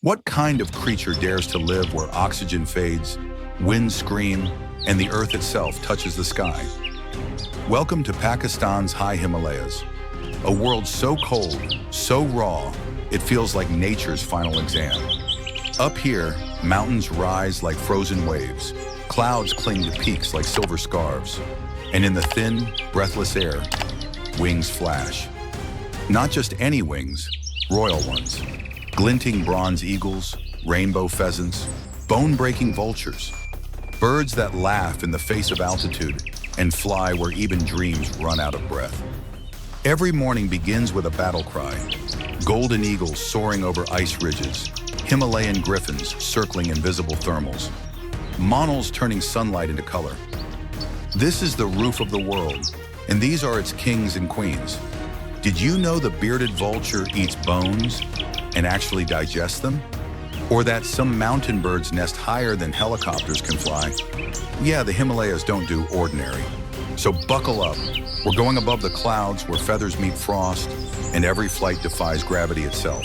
What kind of creature dares to live where oxygen fades, winds scream, and the earth itself touches the sky? Welcome to Pakistan's high Himalayas, a world so cold, so raw, it feels like nature's final exam. Up here, mountains rise like frozen waves, clouds cling to peaks like silver scarves, and in the thin, breathless air, wings flash. Not just any wings, royal ones. Glinting bronze eagles, rainbow pheasants, bone-breaking vultures. Birds that laugh in the face of altitude and fly where even dreams run out of breath. Every morning begins with a battle cry. Golden eagles soaring over ice ridges, Himalayan griffins circling invisible thermals, monals turning sunlight into color. This is the roof of the world, and these are its kings and queens. Did you know the bearded vulture eats bones and actually digests them? Or that some mountain birds nest higher than helicopters can fly? Yeah, the Himalayas don't do ordinary. So buckle up. We're going above the clouds where feathers meet frost and every flight defies gravity itself.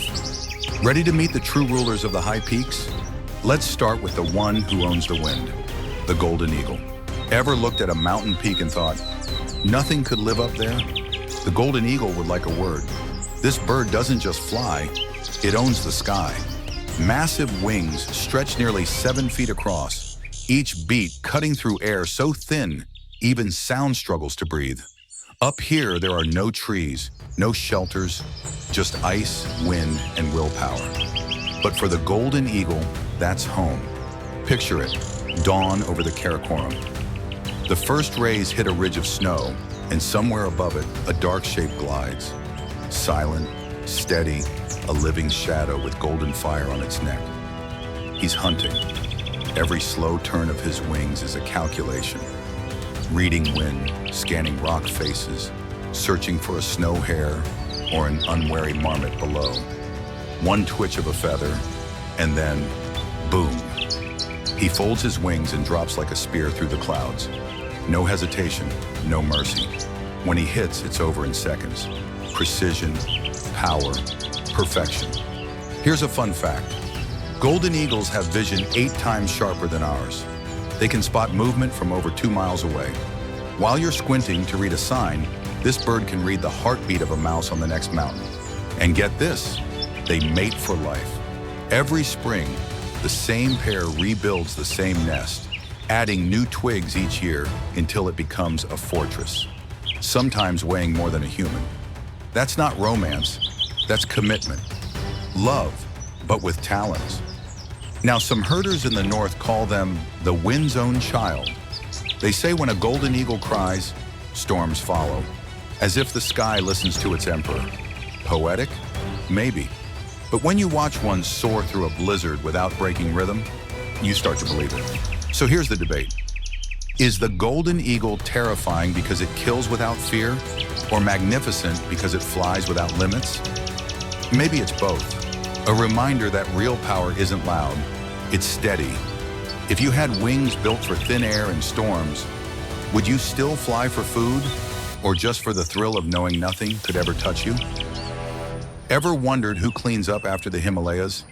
Ready to meet the true rulers of the high peaks? Let's start with the one who owns the wind, the golden eagle. Ever looked at a mountain peak and thought, nothing could live up there? The golden eagle would like a word. This bird doesn't just fly, it owns the sky. Massive wings stretch nearly 7 feet across, each beat cutting through air so thin, even sound struggles to breathe. Up here, there are no trees, no shelters, just ice, wind, and willpower. But for the golden eagle, that's home. Picture it, dawn over the Karakoram. The first rays hit a ridge of snow, and somewhere above it, a dark shape glides. Silent, steady, a living shadow with golden fire on its neck. He's hunting. Every slow turn of his wings is a calculation. Reading wind, scanning rock faces, searching for a snow hare or an unwary marmot below. One twitch of a feather, and then, boom. He folds his wings and drops like a spear through the clouds. No hesitation, no mercy. When he hits, it's over in seconds. Precision, power, perfection. Here's a fun fact. Golden eagles have vision 8 times sharper than ours. They can spot movement from over 2 miles away. While you're squinting to read a sign, this bird can read the heartbeat of a mouse on the next mountain. And get this, they mate for life. Every spring, the same pair rebuilds the same nest, adding new twigs each year until it becomes a fortress, sometimes weighing more than a human. That's not romance, that's commitment. Love, but with talons. Now, some herders in the north call them the wind's own child. They say when a golden eagle cries, storms follow, as if the sky listens to its emperor. Poetic? Maybe. But when you watch one soar through a blizzard without breaking rhythm, you start to believe it. So here's the debate. Is the golden eagle terrifying because it kills without fear, or magnificent because it flies without limits? Maybe it's both. A reminder that real power isn't loud, it's steady. If you had wings built for thin air and storms, would you still fly for food, or just for the thrill of knowing nothing could ever touch you? Ever wondered who cleans up after the Himalayas?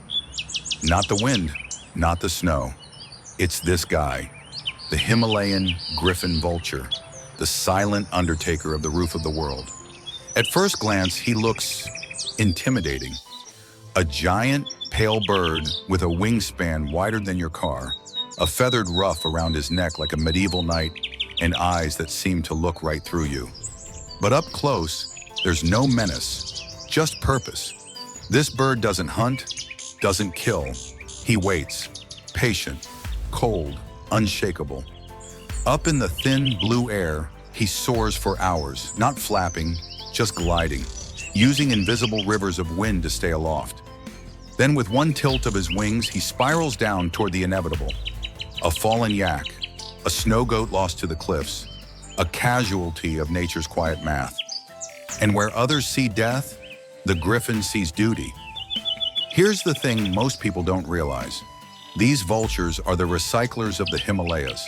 Not the wind, not the snow. It's this guy, the Himalayan griffin vulture, the silent undertaker of the roof of the world. At first glance, he looks intimidating. A giant, pale bird with a wingspan wider than your car, a feathered ruff around his neck like a medieval knight, and eyes that seem to look right through you. But up close, there's no menace, just purpose. This bird doesn't hunt, doesn't kill. He waits, patient, cold, unshakable. Up in the thin blue air, he soars for hours, not flapping, just gliding, using invisible rivers of wind to stay aloft. Then with one tilt of his wings, he spirals down toward the inevitable. A fallen yak, a snow goat lost to the cliffs, a casualty of nature's quiet math. And where others see death, the griffin sees duty. Here's the thing most people don't realize. These vultures are the recyclers of the Himalayas.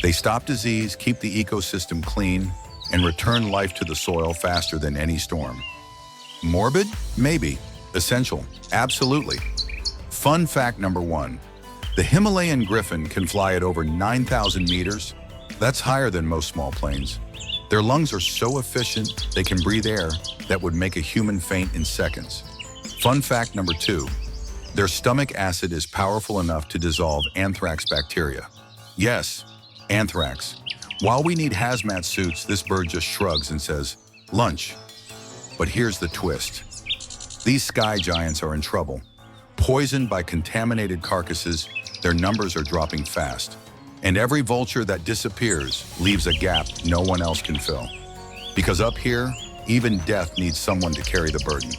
They stop disease, keep the ecosystem clean, and return life to the soil faster than any storm. Morbid? Maybe. Essential? Absolutely. Fun fact number 1. The Himalayan griffin can fly at over 9,000 meters. That's higher than most small planes. Their lungs are so efficient, they can breathe air that would make a human faint in seconds. Fun fact number 2. Their stomach acid is powerful enough to dissolve anthrax bacteria. Yes, anthrax. While we need hazmat suits, this bird just shrugs and says, lunch. But here's the twist. These sky giants are in trouble. Poisoned by contaminated carcasses, their numbers are dropping fast. And every vulture that disappears leaves a gap no one else can fill. Because up here, even death needs someone to carry the burden.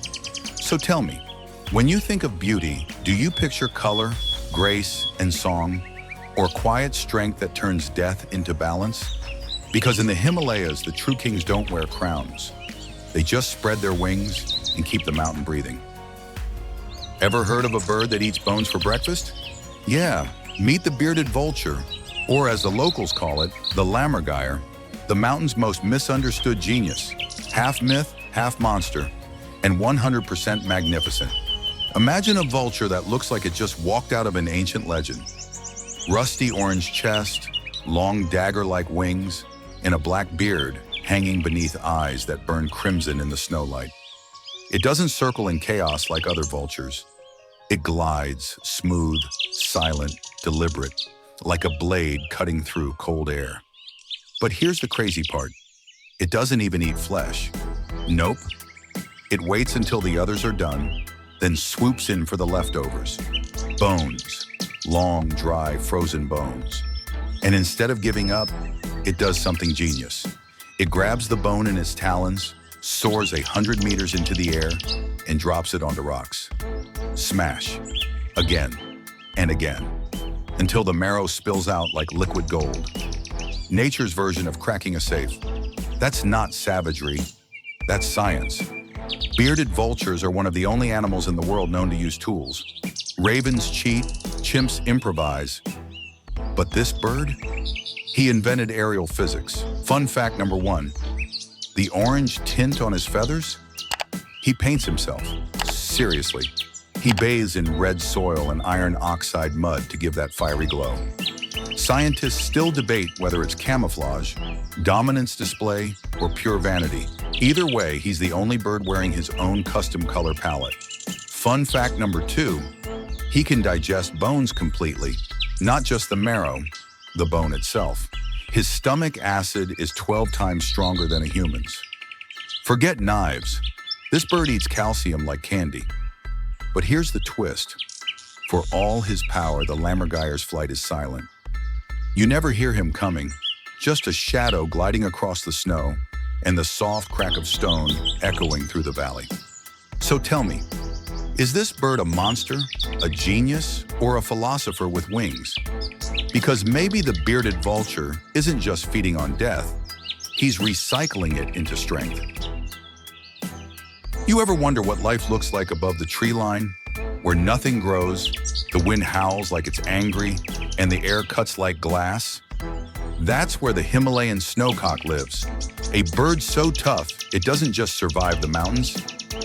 So tell me, when you think of beauty, do you picture color, grace, and song, or quiet strength that turns death into balance? Because in the Himalayas, the true kings don't wear crowns. They just spread their wings and keep the mountain breathing. Ever heard of a bird that eats bones for breakfast? Yeah, meet the bearded vulture, or as the locals call it, the Lammergeier, the mountain's most misunderstood genius, half myth, half monster, and 100% magnificent. Imagine a vulture that looks like it just walked out of an ancient legend. Rusty orange chest, long dagger-like wings, and a black beard hanging beneath eyes that burn crimson in the snowlight. It doesn't circle in chaos like other vultures. It glides, smooth, silent, deliberate, like a blade cutting through cold air. But here's the crazy part. It doesn't even eat flesh. Nope. It waits until the others are done, then swoops in for the leftovers. Bones. Long, dry, frozen bones. And instead of giving up, it does something genius. It grabs the bone in its talons, soars 100 meters into the air, and drops it onto rocks. Smash. Again and again, until the marrow spills out like liquid gold. Nature's version of cracking a safe. That's not savagery, that's science. Bearded vultures are one of the only animals in the world known to use tools. Ravens cheat, chimps improvise. But this bird? He invented aerial physics. Fun fact number 1. The orange tint on his feathers? He paints himself. Seriously. He bathes in red soil and iron oxide mud to give that fiery glow. Scientists still debate whether it's camouflage, dominance display, or pure vanity. Either way, he's the only bird wearing his own custom color palette. Fun fact number 2, he can digest bones completely, not just the marrow, the bone itself. His stomach acid is 12 times stronger than a human's. Forget knives. This bird eats calcium like candy. But here's the twist. For all his power, the Lammergeier's flight is silent. You never hear him coming, just a shadow gliding across the snow and the soft crack of stone echoing through the valley. So tell me, is this bird a monster, a genius, or a philosopher with wings? Because maybe the bearded vulture isn't just feeding on death, he's recycling it into strength. You ever wonder what life looks like above the tree line, where nothing grows, the wind howls like it's angry, and the air cuts like glass? That's where the Himalayan snowcock lives. A bird so tough, it doesn't just survive the mountains,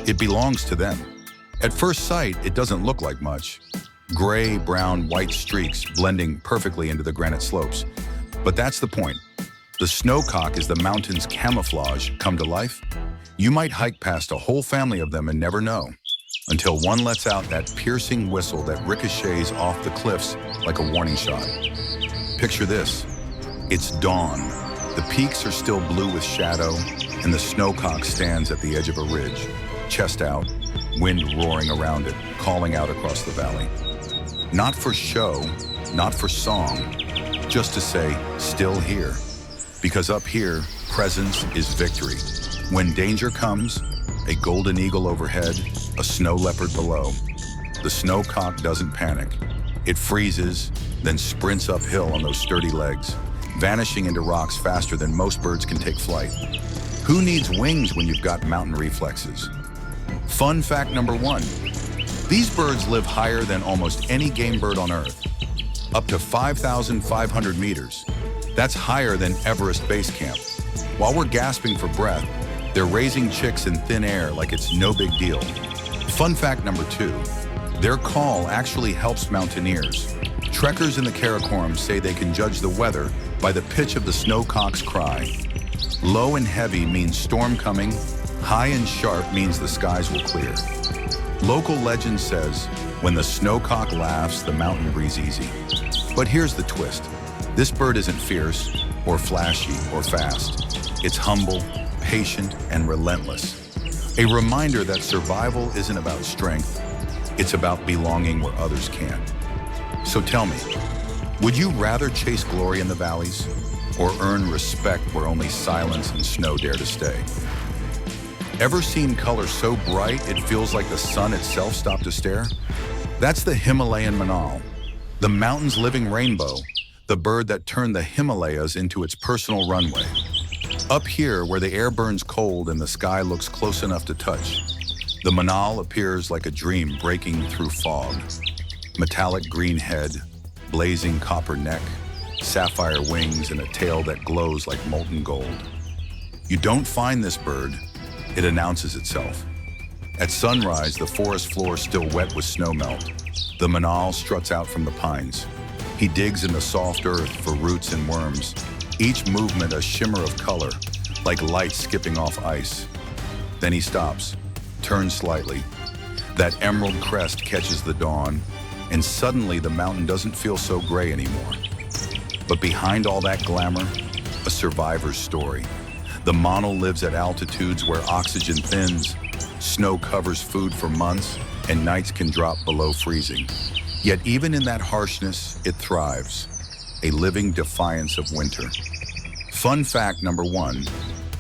it belongs to them. At first sight, it doesn't look like much. Gray, brown, white streaks blending perfectly into the granite slopes. But that's the point. The snowcock is the mountain's camouflage come to life. You might hike past a whole family of them and never know, until one lets out that piercing whistle that ricochets off the cliffs like a warning shot. Picture this. It's dawn. The peaks are still blue with shadow, and the snowcock stands at the edge of a ridge, chest out, wind roaring around it, calling out across the valley. Not for show, not for song, just to say, still here. Because up here, presence is victory. When danger comes, a golden eagle overhead, a snow leopard below. The snowcock doesn't panic. It freezes, then sprints uphill on those sturdy legs, vanishing into rocks faster than most birds can take flight. Who needs wings when you've got mountain reflexes? Fun fact number 1. These birds live higher than almost any game bird on Earth, up to 5,500 meters. That's higher than Everest Base Camp. While we're gasping for breath, they're raising chicks in thin air like it's no big deal. Fun fact number 2. Their call actually helps mountaineers. Trekkers in the Karakoram say they can judge the weather by the pitch of the snowcock's cry. Low and heavy means storm coming, high and sharp means the skies will clear. Local legend says, when the snowcock laughs, the mountain breathes easy. But here's the twist. This bird isn't fierce, or flashy, or fast. It's humble, patient, and relentless. A reminder that survival isn't about strength, it's about belonging where others can't. So tell me, would you rather chase glory in the valleys, or earn respect where only silence and snow dare to stay? Ever seen color so bright it feels like the sun itself stopped to stare? That's the Himalayan Monal, the mountain's living rainbow, the bird that turned the Himalayas into its personal runway. Up here, where the air burns cold and the sky looks close enough to touch, the Monal appears like a dream breaking through fog. Metallic green head, blazing copper neck, sapphire wings, and a tail that glows like molten gold. You don't find this bird, it announces itself. At sunrise, the forest floor still wet with snowmelt. The Monal struts out from the pines. He digs in the soft earth for roots and worms, each movement a shimmer of color, like light skipping off ice. Then he stops, turns slightly. That emerald crest catches the dawn, and suddenly the mountain doesn't feel so gray anymore. But behind all that glamour, a survivor's story. The Monal lives at altitudes where oxygen thins, snow covers food for months, and nights can drop below freezing. Yet even in that harshness, it thrives, a living defiance of winter. Fun fact number 1,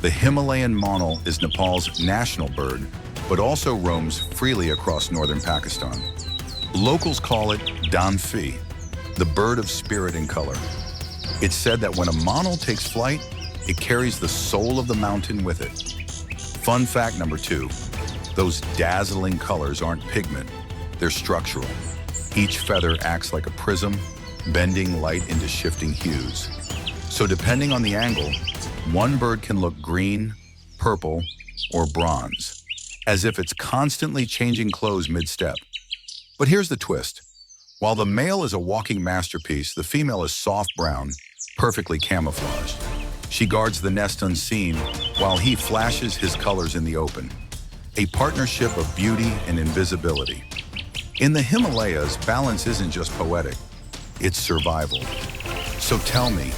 the Himalayan Monal is Nepal's national bird, but also roams freely across northern Pakistan. Locals call it Danfi, the bird of spirit and color. It's said that when a Monal takes flight, it carries the soul of the mountain with it. Fun fact number 2, those dazzling colors aren't pigment, they're structural. Each feather acts like a prism, bending light into shifting hues. So depending on the angle, one bird can look green, purple, or bronze, as if it's constantly changing clothes mid-step. But here's the twist. While the male is a walking masterpiece, the female is soft brown, perfectly camouflaged. She guards the nest unseen, while he flashes his colors in the open. A partnership of beauty and invisibility. In the Himalayas, balance isn't just poetic, it's survival. So tell me,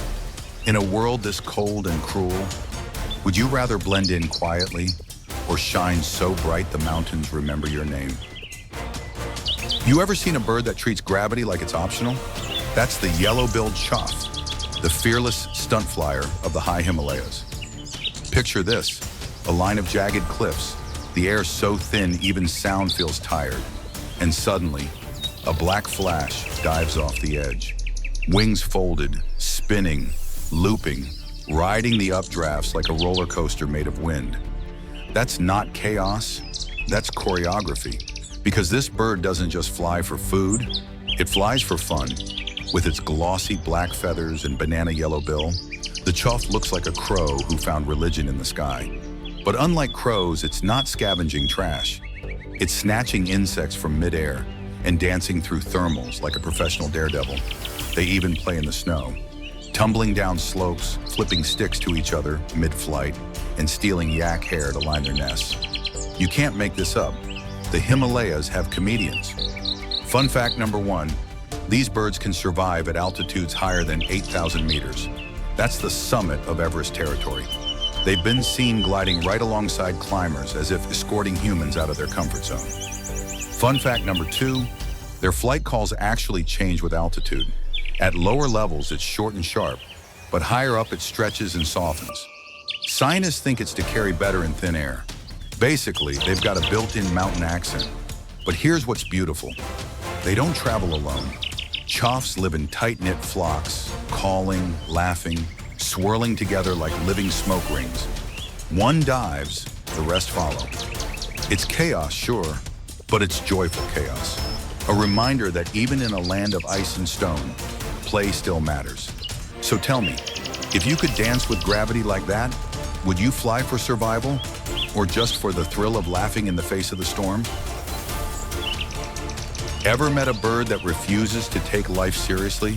in a world this cold and cruel, would you rather blend in quietly or shine so bright the mountains remember your name? You ever seen a bird that treats gravity like it's optional? That's the yellow-billed chough, the fearless stunt flyer of the high Himalayas. Picture this, a line of jagged cliffs, the air so thin even sound feels tired. And suddenly, a black flash dives off the edge. Wings folded, spinning, looping, riding the updrafts like a roller coaster made of wind. That's not chaos, that's choreography. Because this bird doesn't just fly for food, it flies for fun. With its glossy black feathers and banana yellow bill, the chough looks like a crow who found religion in the sky. But unlike crows, it's not scavenging trash. It's snatching insects from midair and dancing through thermals like a professional daredevil. They even play in the snow, tumbling down slopes, flipping sticks to each other mid-flight, and stealing yak hair to line their nests. You can't make this up. The Himalayas have comedians. Fun fact number 1, these birds can survive at altitudes higher than 8,000 meters. That's the summit of Everest territory. They've been seen gliding right alongside climbers as if escorting humans out of their comfort zone. Fun fact number 2, their flight calls actually change with altitude. At lower levels, it's short and sharp, but higher up it stretches and softens. Scientists think it's to carry better in thin air. Basically, they've got a built-in mountain accent. But here's what's beautiful. They don't travel alone. Choughs live in tight-knit flocks, calling, laughing, swirling together like living smoke rings. One dives, the rest follow. It's chaos, sure, but it's joyful chaos. A reminder that even in a land of ice and stone, play still matters. So tell me, if you could dance with gravity like that, would you fly for survival or just for the thrill of laughing in the face of the storm? Ever met a bird that refuses to take life seriously,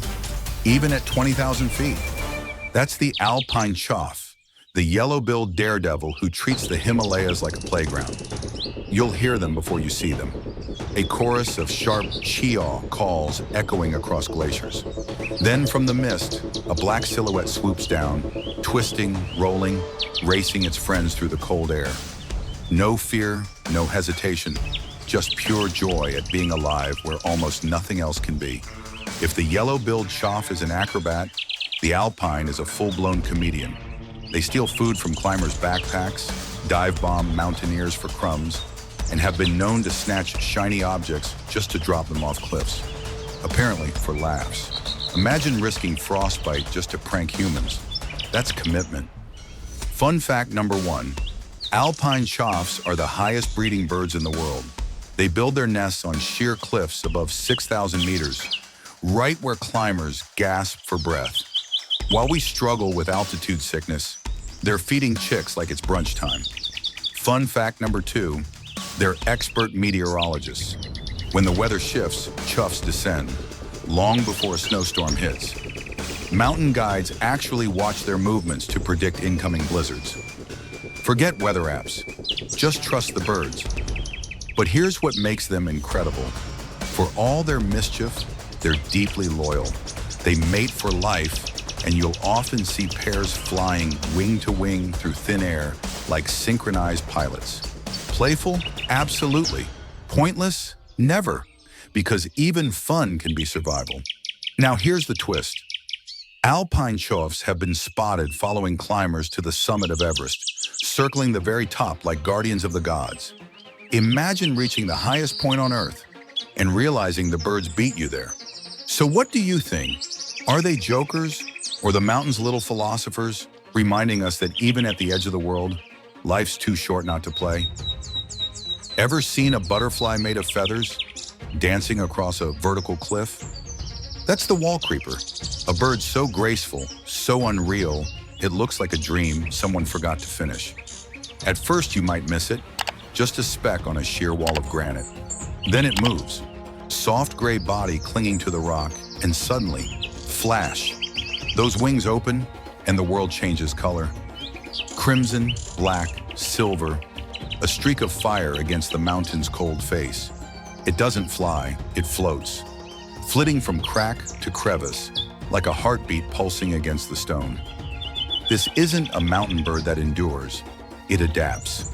even at 20,000 feet? That's the alpine chough, the yellow-billed daredevil who treats the Himalayas like a playground. You'll hear them before you see them. A chorus of sharp cheeaw calls echoing across glaciers. Then from the mist, a black silhouette swoops down, twisting, rolling, racing its friends through the cold air. No fear, no hesitation, just pure joy at being alive where almost nothing else can be. If the yellow-billed chough is an acrobat, the alpine is a full-blown comedian. They steal food from climbers' backpacks, dive-bomb mountaineers for crumbs, and have been known to snatch shiny objects just to drop them off cliffs, apparently for laughs. Imagine risking frostbite just to prank humans. That's commitment. Fun fact number 1, alpine choughs are the highest breeding birds in the world. They build their nests on sheer cliffs above 6,000 meters, right where climbers gasp for breath. While we struggle with altitude sickness, they're feeding chicks like it's brunch time. Fun fact number 2, they're expert meteorologists. When the weather shifts, choughs descend, long before a snowstorm hits. Mountain guides actually watch their movements to predict incoming blizzards. Forget weather apps, just trust the birds. But here's what makes them incredible. For all their mischief, they're deeply loyal. They mate for life, and you'll often see pairs flying wing to wing through thin air like synchronized pilots. Playful? Absolutely. Pointless? Never. Because even fun can be survival. Now here's the twist. Alpine choughs have been spotted following climbers to the summit of Everest, circling the very top like guardians of the gods. Imagine reaching the highest point on Earth and realizing the birds beat you there. So what do you think? Are they jokers or the mountain's little philosophers, reminding us that even at the edge of the world, life's too short not to play? Ever seen a butterfly made of feathers dancing across a vertical cliff? That's the wall creeper, a bird so graceful, so unreal, it looks like a dream someone forgot to finish. At first you might miss it, just a speck on a sheer wall of granite. Then it moves, soft gray body clinging to the rock, and suddenly, flash. Those wings open, and the world changes color. Crimson, black, silver, a streak of fire against the mountain's cold face. It doesn't fly, it floats, flitting from crack to crevice, like a heartbeat pulsing against the stone. This isn't a mountain bird that endures, it adapts.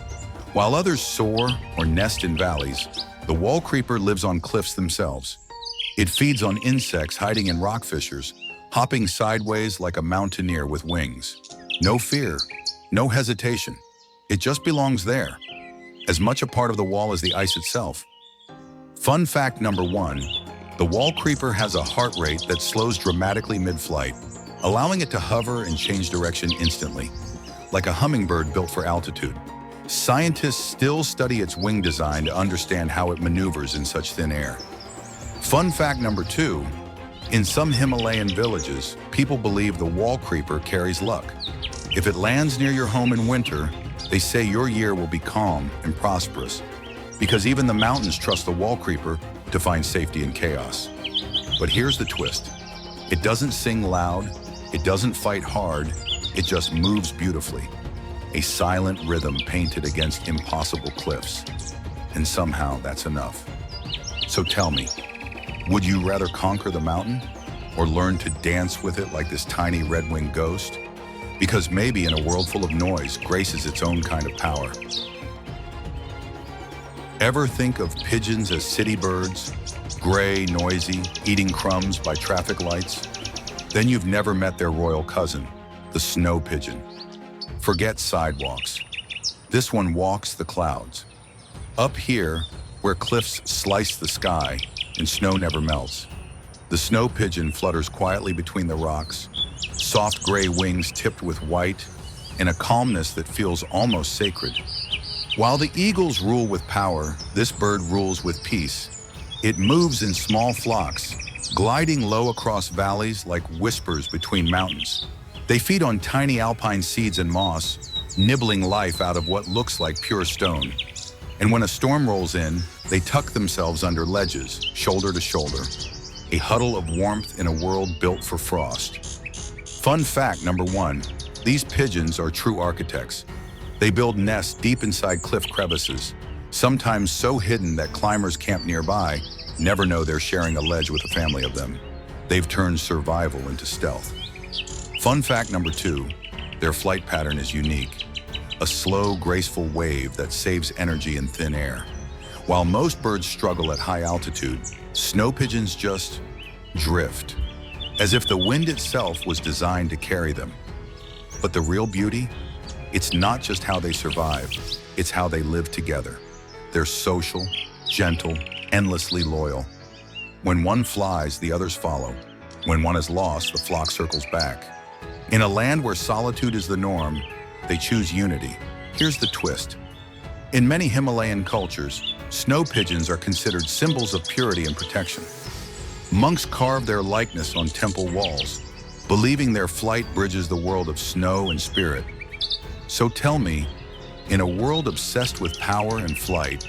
While others soar or nest in valleys, the wall creeper lives on cliffs themselves. It feeds on insects hiding in rock fissures, hopping sideways like a mountaineer with wings. No fear, no hesitation. It just belongs there, as much a part of the wall as the ice itself. Fun fact number 1, the wall creeper has a heart rate that slows dramatically mid-flight, allowing it to hover and change direction instantly, like a hummingbird built for altitude. Scientists still study its wing design to understand how it maneuvers in such thin air. Fun fact number 2, in some Himalayan villages, people believe the wall creeper carries luck. If it lands near your home in winter, they say your year will be calm and prosperous, because even the mountains trust the wall creeper to find safety in chaos. But here's the twist. It doesn't sing loud, it doesn't fight hard, it just moves beautifully. A silent rhythm painted against impossible cliffs. And somehow that's enough. So tell me, would you rather conquer the mountain or learn to dance with it like this tiny red-winged ghost? Because maybe in a world full of noise, grace is its own kind of power. Ever think of pigeons as city birds, gray, noisy, eating crumbs by traffic lights? Then you've never met their royal cousin, the snow pigeon. Forget sidewalks. This one walks the clouds. Up here, where cliffs slice the sky and snow never melts, the snow pigeon flutters quietly between the rocks, soft gray wings tipped with white, and a calmness that feels almost sacred. While the eagles rule with power, this bird rules with peace. It moves in small flocks, gliding low across valleys like whispers between mountains. They feed on tiny alpine seeds and moss, nibbling life out of what looks like pure stone. And when a storm rolls in, they tuck themselves under ledges, shoulder to shoulder, a huddle of warmth in a world built for frost. Fun fact number 1, these pigeons are true architects. They build nests deep inside cliff crevices, sometimes so hidden that climbers camped nearby never know they're sharing a ledge with a family of them. They've turned survival into stealth. Fun fact number 2, their flight pattern is unique. A slow, graceful wave that saves energy in thin air. While most birds struggle at high altitude, snow pigeons just drift, as if the wind itself was designed to carry them. But the real beauty? It's not just how they survive, it's how they live together. They're social, gentle, endlessly loyal. When one flies, the others follow. When one is lost, the flock circles back. In a land where solitude is the norm, they choose unity. Here's the twist. In many Himalayan cultures, snow pigeons are considered symbols of purity and protection. Monks carve their likeness on temple walls, believing their flight bridges the world of snow and spirit. So tell me, in a world obsessed with power and flight,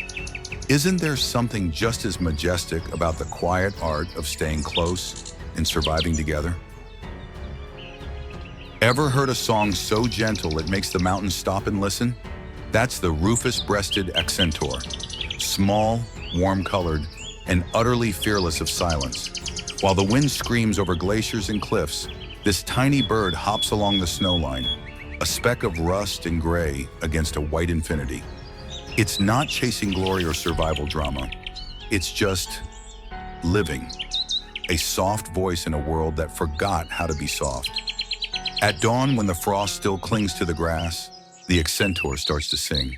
isn't there something just as majestic about the quiet art of staying close and surviving together? Ever heard a song so gentle it makes the mountains stop and listen? That's the rufous-breasted accentor. Small, warm-colored, and utterly fearless of silence. While the wind screams over glaciers and cliffs, this tiny bird hops along the snowline, a speck of rust and gray against a white infinity. It's not chasing glory or survival drama. It's just living. A soft voice in a world that forgot how to be soft. At dawn, when the frost still clings to the grass, the accentor starts to sing.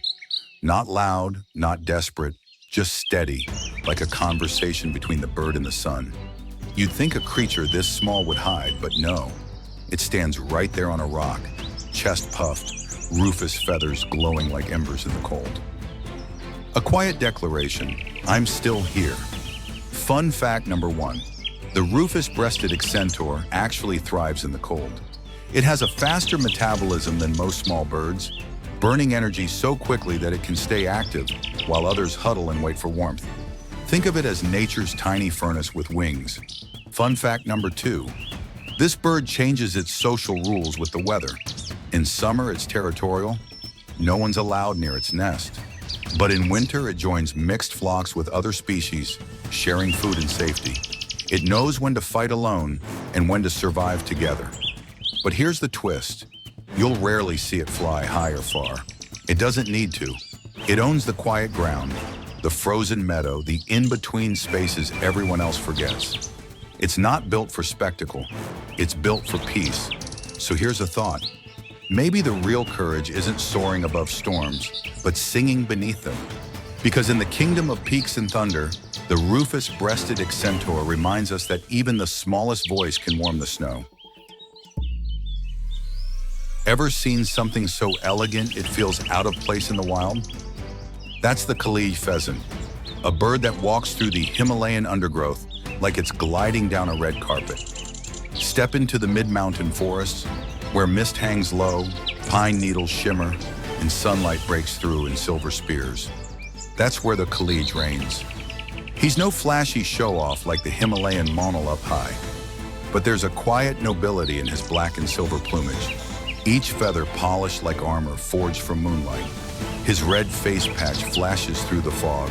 Not loud, not desperate, just steady, like a conversation between the bird and the sun. You'd think a creature this small would hide, but no. It stands right there on a rock, chest puffed, rufous feathers glowing like embers in the cold. A quiet declaration, I'm still here. Fun fact number 1, the rufous-breasted accentor actually thrives in the cold. It has a faster metabolism than most small birds, burning energy so quickly that it can stay active while others huddle and wait for warmth. Think of it as nature's tiny furnace with wings. Fun fact number 2, this bird changes its social rules with the weather. In summer, it's territorial. No one's allowed near its nest. But in winter, it joins mixed flocks with other species, sharing food and safety. It knows when to fight alone and when to survive together. But here's the twist. You'll rarely see it fly high or far. It doesn't need to. It owns the quiet ground, the frozen meadow, the in-between spaces everyone else forgets. It's not built for spectacle. It's built for peace. So here's a thought. Maybe the real courage isn't soaring above storms, but singing beneath them. Because in the kingdom of peaks and thunder, the rufous-breasted accentor reminds us that even the smallest voice can warm the snow. Ever seen something so elegant it feels out of place in the wild? That's the Kashmir pheasant, a bird that walks through the Himalayan undergrowth like it's gliding down a red carpet. Step into the mid-mountain forests, where mist hangs low, pine needles shimmer, and sunlight breaks through in silver spears. That's where the Kashmir reigns. He's no flashy show-off like the Himalayan Monal up high, but there's a quiet nobility in his black and silver plumage. Each feather polished like armor forged from moonlight. His red face patch flashes through the fog,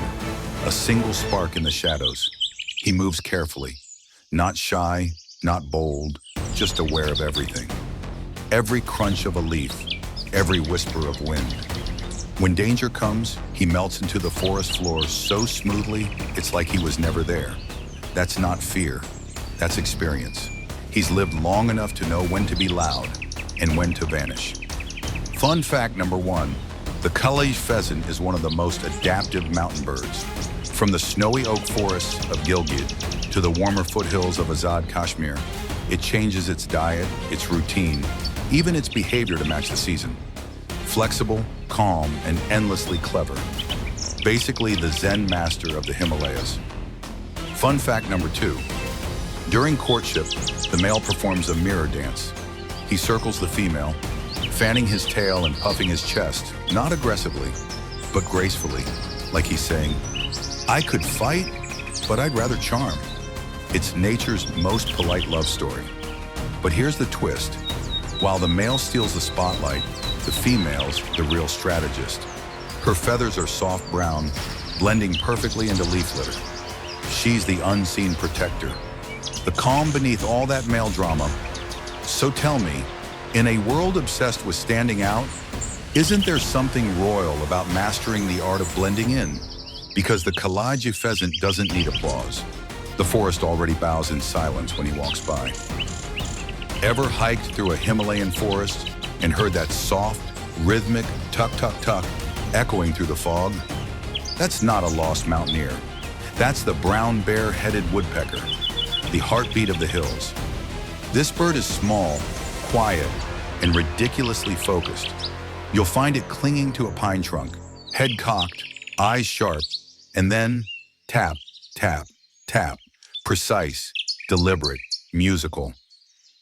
a single spark in the shadows. He moves carefully, not shy, not bold, just aware of everything. Every crunch of a leaf, every whisper of wind. When danger comes, he melts into the forest floor so smoothly, it's like he was never there. That's not fear, that's experience. He's lived long enough to know when to be loud and when to vanish. Fun fact number 1, the Kashmir pheasant is one of the most adaptive mountain birds. From the snowy oak forests of Gilgit to the warmer foothills of Azad Kashmir, it changes its diet, its routine, even its behavior to match the season. Flexible, calm, and endlessly clever. Basically the Zen master of the Himalayas. Fun fact number 2, during courtship, the male performs a mirror dance. He circles the female, fanning his tail and puffing his chest, not aggressively, but gracefully. like he's saying, I could fight, but I'd rather charm. It's nature's most polite love story. But here's the twist. While the male steals the spotlight, the female's the real strategist. Her feathers are soft brown, blending perfectly into leaf litter. She's the unseen protector, the calm beneath all that male drama. So tell me, in a world obsessed with standing out, isn't there something royal about mastering the art of blending in? Because the Kalaj pheasant doesn't need applause. The forest already bows in silence when he walks by. Ever hiked through a Himalayan forest and heard that soft, rhythmic tuck-tuck-tuck echoing through the fog? That's not a lost mountaineer. That's the brown bear-headed woodpecker, the heartbeat of the hills. This bird is small, quiet, and ridiculously focused. You'll find it clinging to a pine trunk, head cocked, eyes sharp, and then tap, tap, tap, precise, deliberate, musical.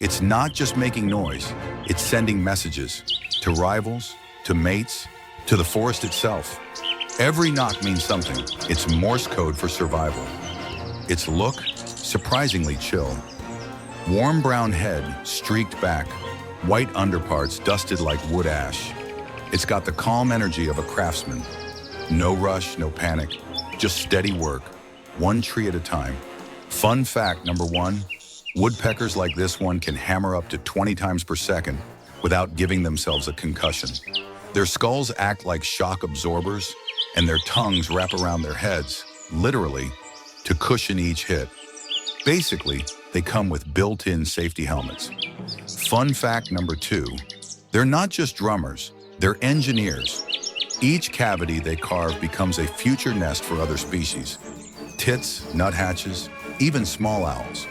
It's not just making noise, it's sending messages to rivals, to mates, to the forest itself. Every knock means something. It's Morse code for survival. Its look, surprisingly chill. Warm brown head, streaked back, white underparts dusted like wood ash. It's got the calm energy of a craftsman. No rush, no panic, just steady work, one tree at a time. Fun fact number one, woodpeckers like this one can hammer up to 20 times per second without giving themselves a concussion. Their skulls act like shock absorbers, and their tongues wrap around their heads, literally, to cushion each hit. Basically, they come with built-in safety helmets. Fun fact number two, they're not just drummers, they're engineers. Each cavity they carve becomes a future nest for other species. Tits, nuthatches, even small owls.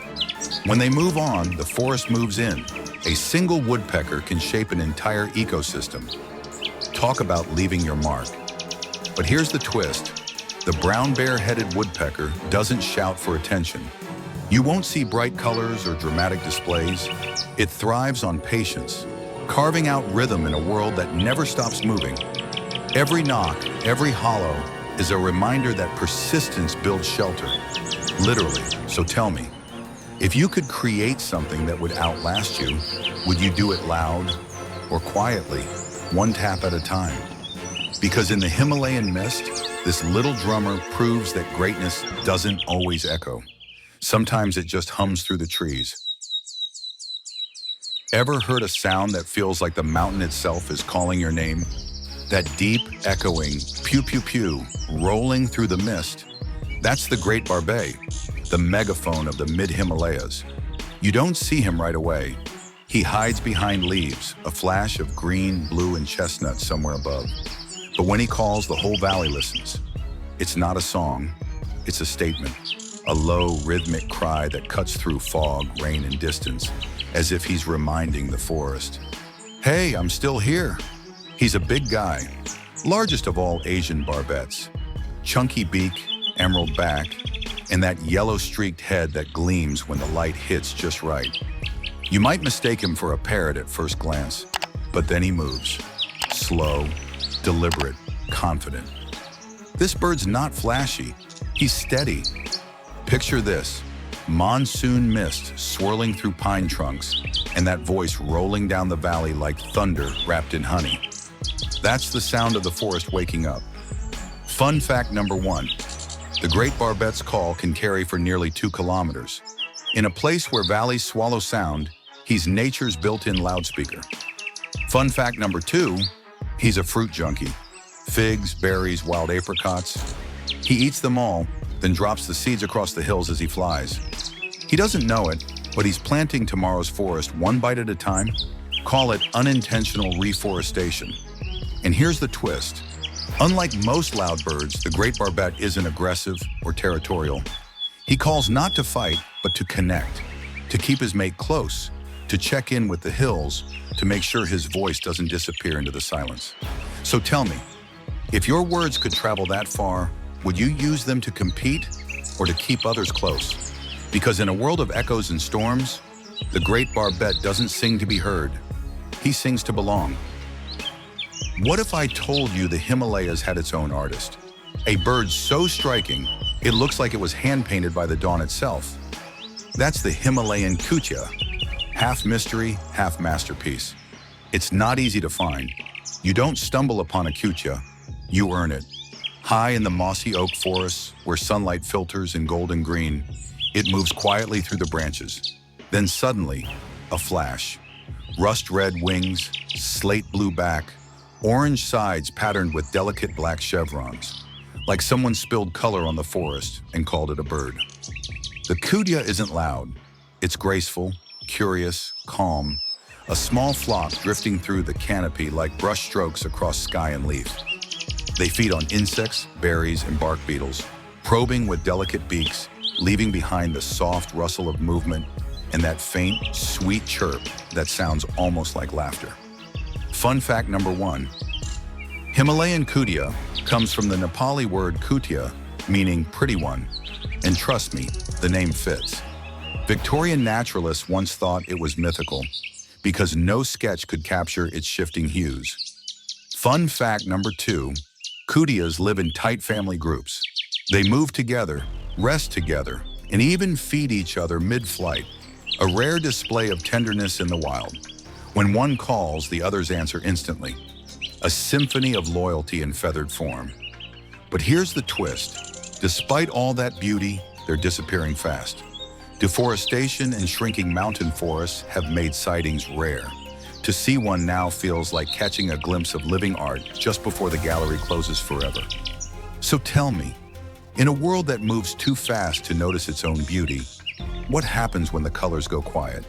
When they move on, the forest moves in. A single woodpecker can shape an entire ecosystem. Talk about leaving your mark. But here's the twist. The brown bear-headed woodpecker doesn't shout for attention. You won't see bright colors or dramatic displays. It thrives on patience, carving out rhythm in a world that never stops moving. Every knock, every hollow is a reminder that persistence builds shelter. Literally. So tell me, if you could create something that would outlast you, would you do it loud or quietly, one tap at a time? Because in the Himalayan mist, this little drummer proves that greatness doesn't always echo. Sometimes it just hums through the trees. Ever heard a sound that feels like the mountain itself is calling your name? That deep, echoing, pew-pew-pew, rolling through the mist. That's the Great Barbet, the megaphone of the mid-Himalayas. You don't see him right away. He hides behind leaves, a flash of green, blue, and chestnut somewhere above. But when he calls, the whole valley listens. It's not a song, it's a statement. A low, rhythmic cry that cuts through fog, rain, and distance, as if he's reminding the forest. Hey, I'm still here. He's a big guy, largest of all Asian barbets. Chunky beak, emerald back, and that yellow-streaked head that gleams when the light hits just right. You might mistake him for a parrot at first glance, but then he moves. Slow, deliberate, confident. This bird's not flashy, he's steady. Picture this, monsoon mist swirling through pine trunks, and that voice rolling down the valley like thunder wrapped in honey. That's the sound of the forest waking up. Fun fact number one, the Great Barbet's call can carry for nearly 2 kilometers. In a place where valleys swallow sound, he's nature's built-in loudspeaker. Fun fact number two, he's a fruit junkie. Figs, berries, wild apricots. He eats them all, then drops the seeds across the hills as he flies. He doesn't know it, but he's planting tomorrow's forest one bite at a time. Call it unintentional reforestation. And here's the twist. Unlike most loud birds, the Great Barbet isn't aggressive or territorial. He calls not to fight, but to connect, to keep his mate close, to check in with the hills, to make sure his voice doesn't disappear into the silence. So tell me, if your words could travel that far, would you use them to compete or to keep others close? Because in a world of echoes and storms, the Great Barbet doesn't sing to be heard. He sings to belong. What if I told you the Himalayas had its own artist? A bird so striking, it looks like it was hand-painted by the dawn itself. That's the Himalayan kutia, half mystery, half masterpiece. It's not easy to find. You don't stumble upon a kutia, you earn it. High in the mossy oak forests, where sunlight filters in golden green, it moves quietly through the branches. Then suddenly, a flash. Rust-red wings, slate-blue back, orange sides patterned with delicate black chevrons, like someone spilled color on the forest and called it a bird. The kutia isn't loud. It's graceful, curious, calm, a small flock drifting through the canopy like brush strokes across sky and leaf. They feed on insects, berries, and bark beetles, probing with delicate beaks, leaving behind the soft rustle of movement and that faint, sweet chirp that sounds almost like laughter. Fun fact number 1. Himalayan kutia comes from the Nepali word kutia, meaning pretty one. And trust me, the name fits. Victorian naturalists once thought it was mythical because no sketch could capture its shifting hues. Fun fact number 2, kutias live in tight family groups. They move together, rest together, and even feed each other mid-flight, a rare display of tenderness in the wild. When one calls, the others answer instantly, a symphony of loyalty in feathered form. But here's the twist. Despite all that beauty, they're disappearing fast. Deforestation and shrinking mountain forests have made sightings rare. To see one now feels like catching a glimpse of living art just before the gallery closes forever. So tell me, in a world that moves too fast to notice its own beauty, what happens when the colors go quiet?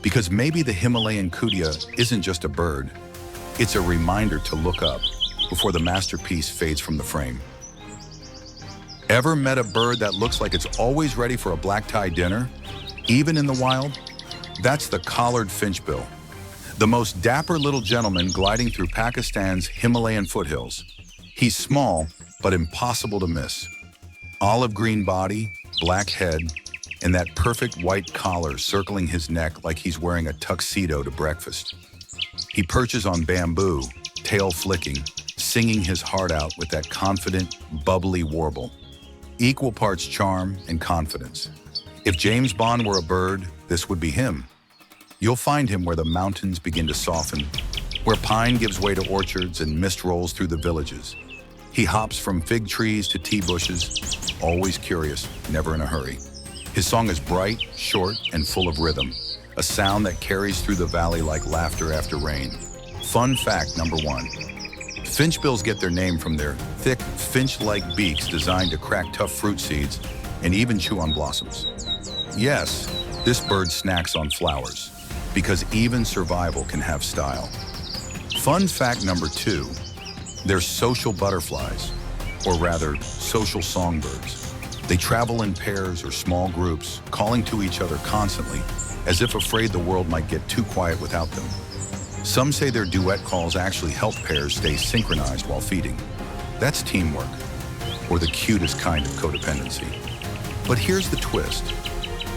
Because maybe the Himalayan kutia isn't just a bird, it's a reminder to look up before the masterpiece fades from the frame. Ever met a bird that looks like it's always ready for a black-tie dinner, even in the wild? That's the collared finchbill, the most dapper little gentleman gliding through Pakistan's Himalayan foothills. He's small, but impossible to miss. Olive green body, black head, and that perfect white collar circling his neck like he's wearing a tuxedo to breakfast. He perches on bamboo, tail flicking, singing his heart out with that confident, bubbly warble. Equal parts charm and confidence. If James Bond were a bird, this would be him. You'll find him where the mountains begin to soften, where pine gives way to orchards and mist rolls through the villages. He hops from fig trees to tea bushes, always curious, never in a hurry. His song is bright, short, and full of rhythm, a sound that carries through the valley like laughter after rain. Fun fact number 1. Finchbills get their name from their thick, finch-like beaks designed to crack tough fruit seeds and even chew on blossoms. Yes, this bird snacks on flowers, because even survival can have style. Fun fact number 2, they're social butterflies, or rather, social songbirds. They travel in pairs or small groups, calling to each other constantly, as if afraid the world might get too quiet without them. Some say their duet calls actually help pairs stay synchronized while feeding. That's teamwork, or the cutest kind of codependency. But here's the twist.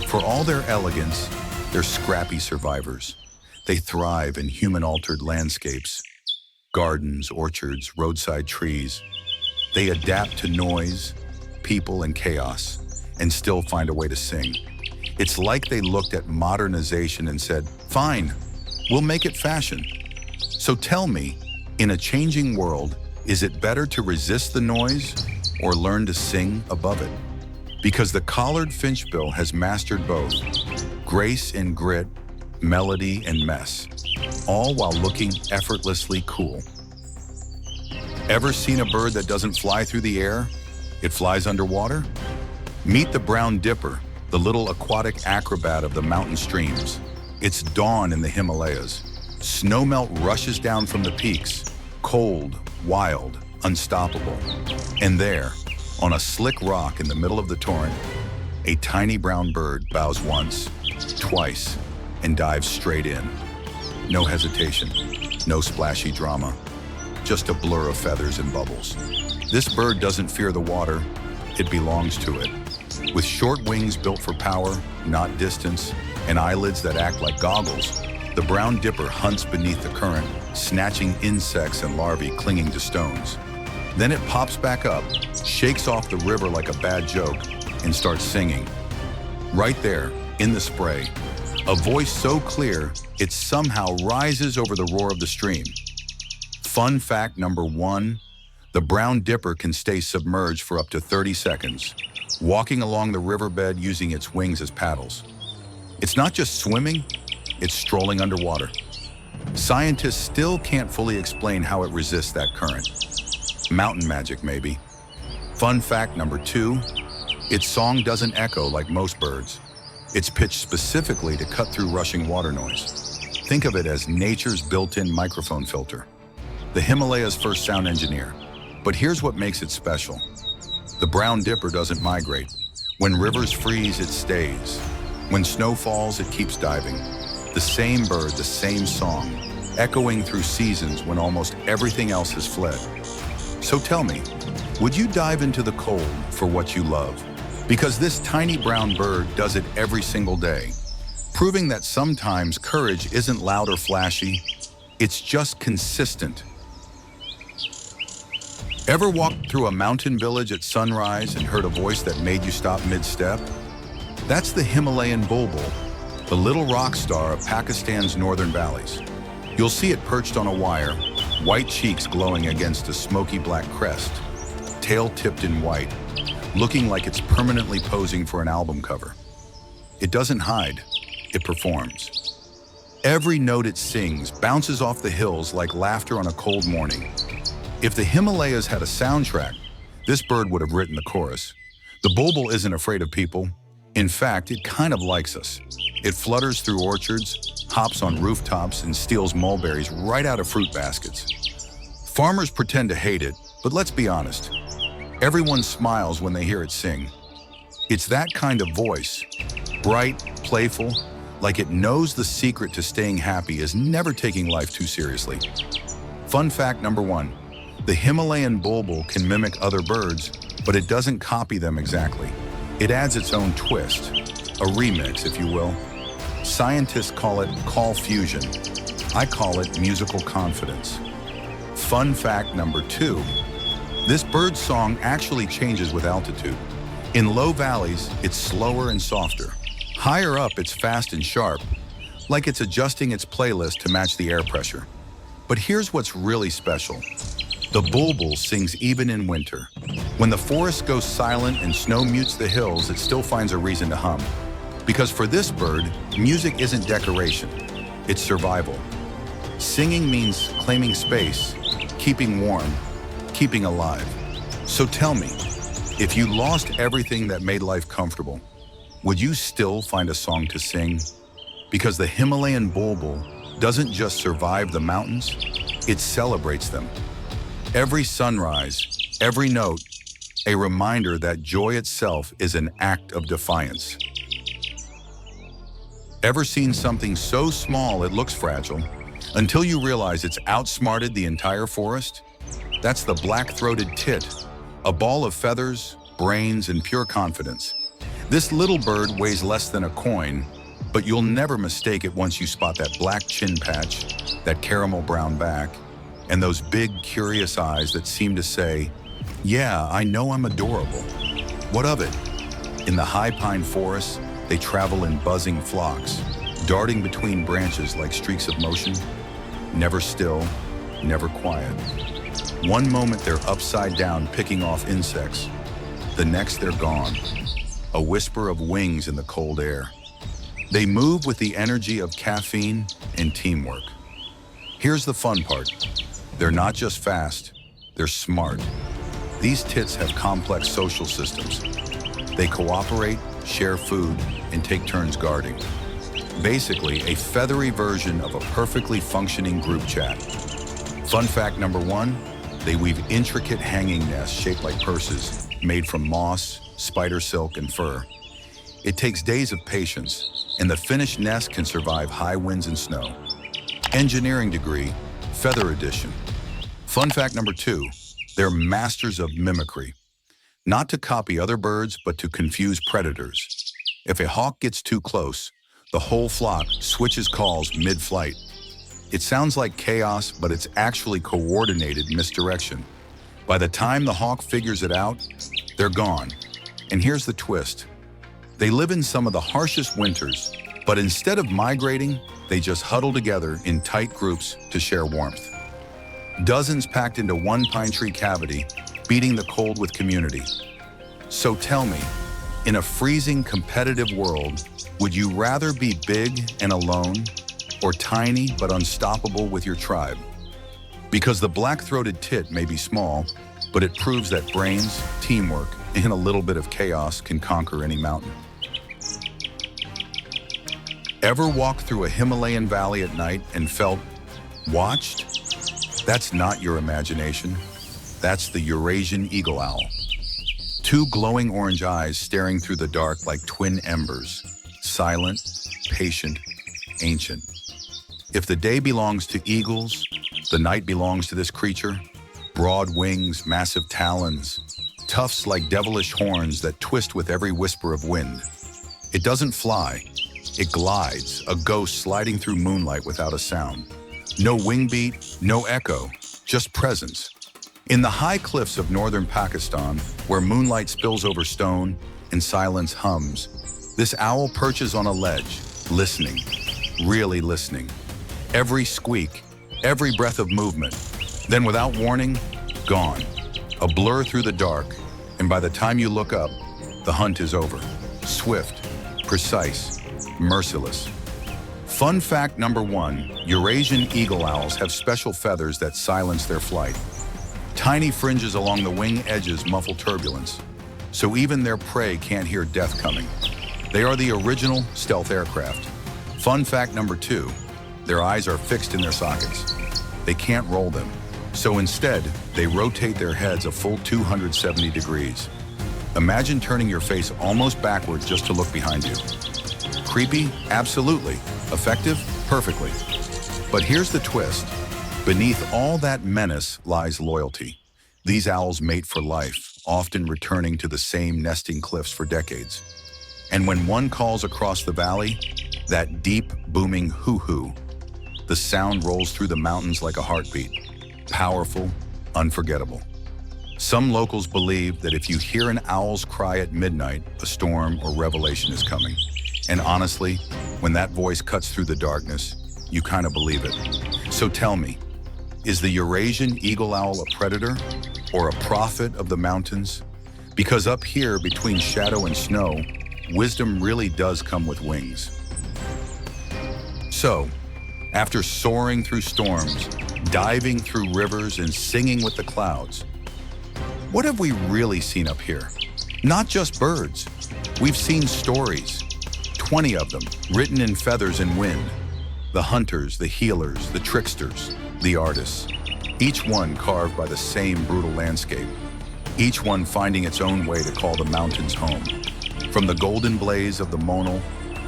For all their elegance, they're scrappy survivors. They thrive in human-altered landscapes, gardens, orchards, roadside trees. They adapt to noise, people, and chaos, and still find a way to sing. It's like they looked at modernization and said, fine, we'll make it fashion. So tell me, in a changing world, is it better to resist the noise or learn to sing above it? Because the collared finchbill has mastered both, grace and grit, melody and mess, all while looking effortlessly cool. Ever seen a bird that doesn't fly through the air? It flies underwater? Meet the brown dipper, the little aquatic acrobat of the mountain streams. It's dawn in the Himalayas. Snowmelt rushes down from the peaks, cold, wild, unstoppable. And there, on a slick rock in the middle of the torrent, a tiny brown bird bows once, twice, and dives straight in. No hesitation, no splashy drama, just a blur of feathers and bubbles. This bird doesn't fear the water, it belongs to it. With short wings built for power, not distance, and eyelids that act like goggles, the brown dipper hunts beneath the current, snatching insects and larvae clinging to stones. Then it pops back up, shakes off the river like a bad joke, and starts singing. Right there, in the spray, a voice so clear, it somehow rises over the roar of the stream. Fun fact number 1, the brown dipper can stay submerged for up to 30 seconds, walking along the riverbed using its wings as paddles. It's not just swimming, it's strolling underwater. Scientists still can't fully explain how it resists that current. Mountain magic, maybe. Fun fact number 2, its song doesn't echo like most birds. It's pitched specifically to cut through rushing water noise. Think of it as nature's built-in microphone filter. The Himalayas' first sound engineer. But here's what makes it special. The brown dipper doesn't migrate. When rivers freeze, it stays. When snow falls, it keeps diving. The same bird, the same song, echoing through seasons when almost everything else has fled. So tell me, would you dive into the cold for what you love? Because this tiny brown bird does it every single day, proving that sometimes courage isn't loud or flashy, it's just consistent. Ever walked through a mountain village at sunrise and heard a voice that made you stop mid-step? That's the Himalayan Bulbul, the little rock star of Pakistan's northern valleys. You'll see it perched on a wire, white cheeks glowing against a smoky black crest, tail tipped in white, looking like it's permanently posing for an album cover. It doesn't hide, it performs. Every note it sings bounces off the hills like laughter on a cold morning. If the Himalayas had a soundtrack, this bird would have written the chorus. The bulbul isn't afraid of people. In fact, it kind of likes us. It flutters through orchards, hops on rooftops, and steals mulberries right out of fruit baskets. Farmers pretend to hate it, but let's be honest. Everyone smiles when they hear it sing. It's that kind of voice, bright, playful, like it knows the secret to staying happy is never taking life too seriously. Fun fact number 1. The Himalayan bulbul can mimic other birds, but it doesn't copy them exactly. It adds its own twist, a remix, if you will. Scientists call it call fusion. I call it musical confidence. Fun fact number 2, this bird's song actually changes with altitude. In low valleys, it's slower and softer. Higher up, it's fast and sharp, like it's adjusting its playlist to match the air pressure. But here's what's really special. The bulbul sings even in winter. When the forest goes silent and snow mutes the hills, it still finds a reason to hum. Because for this bird, music isn't decoration, it's survival. Singing means claiming space, keeping warm, keeping alive. So tell me, if you lost everything that made life comfortable, would you still find a song to sing? Because the Himalayan bulbul doesn't just survive the mountains, it celebrates them. Every sunrise, every note, a reminder that joy itself is an act of defiance. Ever seen something so small it looks fragile, until you realize it's outsmarted the entire forest? That's the black-throated tit, a ball of feathers, brains, and pure confidence. This little bird weighs less than a coin, but you'll never mistake it once you spot that black chin patch, that caramel brown back, and those big, curious eyes that seem to say, yeah, I know I'm adorable. What of it? In the high pine forests, they travel in buzzing flocks, darting between branches like streaks of motion, never still, never quiet. One moment they're upside down picking off insects, the next they're gone, a whisper of wings in the cold air. They move with the energy of caffeine and teamwork. Here's the fun part. They're not just fast, they're smart. These tits have complex social systems. They cooperate, share food, and take turns guarding. Basically, a feathery version of a perfectly functioning group chat. Fun fact number 1, they weave intricate hanging nests shaped like purses, made from moss, spider silk, and fur. It takes days of patience, and the finished nest can survive high winds and snow. Engineering degree, feather addition. Fun fact number 2, they're masters of mimicry. Not to copy other birds, but to confuse predators. If a hawk gets too close, the whole flock switches calls mid-flight. It sounds like chaos, but it's actually coordinated misdirection. By the time the hawk figures it out, they're gone. And here's the twist. They live in some of the harshest winters, but instead of migrating, they just huddle together in tight groups to share warmth. Dozens packed into one pine tree cavity, beating the cold with community. So tell me, in a freezing, competitive world, would you rather be big and alone, or tiny but unstoppable with your tribe? Because the black-throated tit may be small, but it proves that brains, teamwork, and a little bit of chaos can conquer any mountain. Ever walked through a Himalayan valley at night and felt watched? That's not your imagination. That's the Eurasian eagle owl. Two glowing orange eyes staring through the dark like twin embers, silent, patient, ancient. If the day belongs to eagles, the night belongs to this creature. Broad wings, massive talons, tufts like devilish horns that twist with every whisper of wind. It doesn't fly, it glides, a ghost sliding through moonlight without a sound. No wing beat, no echo, just presence. In the high cliffs of northern Pakistan, where moonlight spills over stone and silence hums, this owl perches on a ledge, listening, really listening. Every squeak, every breath of movement. Then without warning, gone. A blur through the dark, and by the time you look up, the hunt is over. Swift, precise, merciless. Fun fact number 1, Eurasian eagle owls have special feathers that silence their flight. Tiny fringes along the wing edges muffle turbulence, so even their prey can't hear death coming. They are the original stealth aircraft. Fun fact number 2, their eyes are fixed in their sockets. They can't roll them, so instead, they rotate their heads a full 270 degrees. Imagine turning your face almost backwards just to look behind you. Creepy? Absolutely. Effective? Perfectly. But here's the twist. Beneath all that menace lies loyalty. These owls mate for life, often returning to the same nesting cliffs for decades. And when one calls across the valley, that deep, booming hoo-hoo, the sound rolls through the mountains like a heartbeat. Powerful, unforgettable. Some locals believe that if you hear an owl's cry at midnight, a storm or revelation is coming. And honestly, when that voice cuts through the darkness, you kind of believe it. So tell me, is the Eurasian eagle owl a predator or a prophet of the mountains? Because up here between shadow and snow, wisdom really does come with wings. So, after soaring through storms, diving through rivers, and singing with the clouds, what have we really seen up here? Not just birds. We've seen stories, 20 of them, written in feathers and wind. The hunters, the healers, the tricksters, the artists. Each one carved by the same brutal landscape. Each one finding its own way to call the mountains home. From the golden blaze of the Monal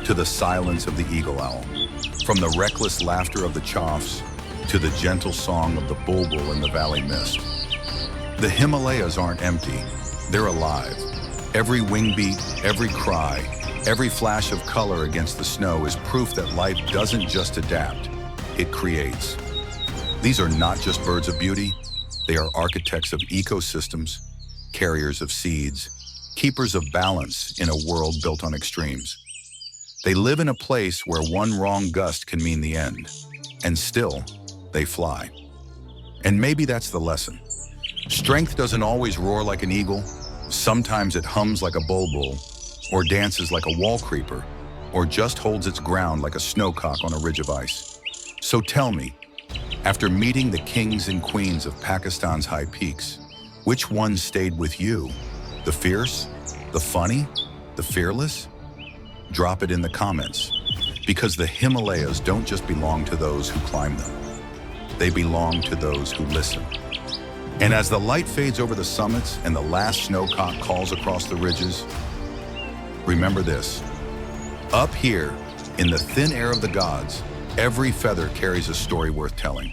to the silence of the eagle owl. From the reckless laughter of the choughs to the gentle song of the Bulbul in the valley mist. The Himalayas aren't empty, they're alive. Every wing beat, every cry, every flash of color against the snow is proof that life doesn't just adapt, it creates. These are not just birds of beauty, they are architects of ecosystems, carriers of seeds, keepers of balance in a world built on extremes. They live in a place where one wrong gust can mean the end, and still, they fly. And maybe that's the lesson. Strength doesn't always roar like an eagle. Sometimes it hums like a bulbul, or dances like a wall creeper, or just holds its ground like a snowcock on a ridge of ice. So tell me, after meeting the kings and queens of Pakistan's high peaks, which one stayed with you? The fierce? The funny? The fearless? Drop it in the comments, because the Himalayas don't just belong to those who climb them. They belong to those who listen. And as the light fades over the summits and the last snowcock calls across the ridges, remember this. Up here, in the thin air of the gods, every feather carries a story worth telling.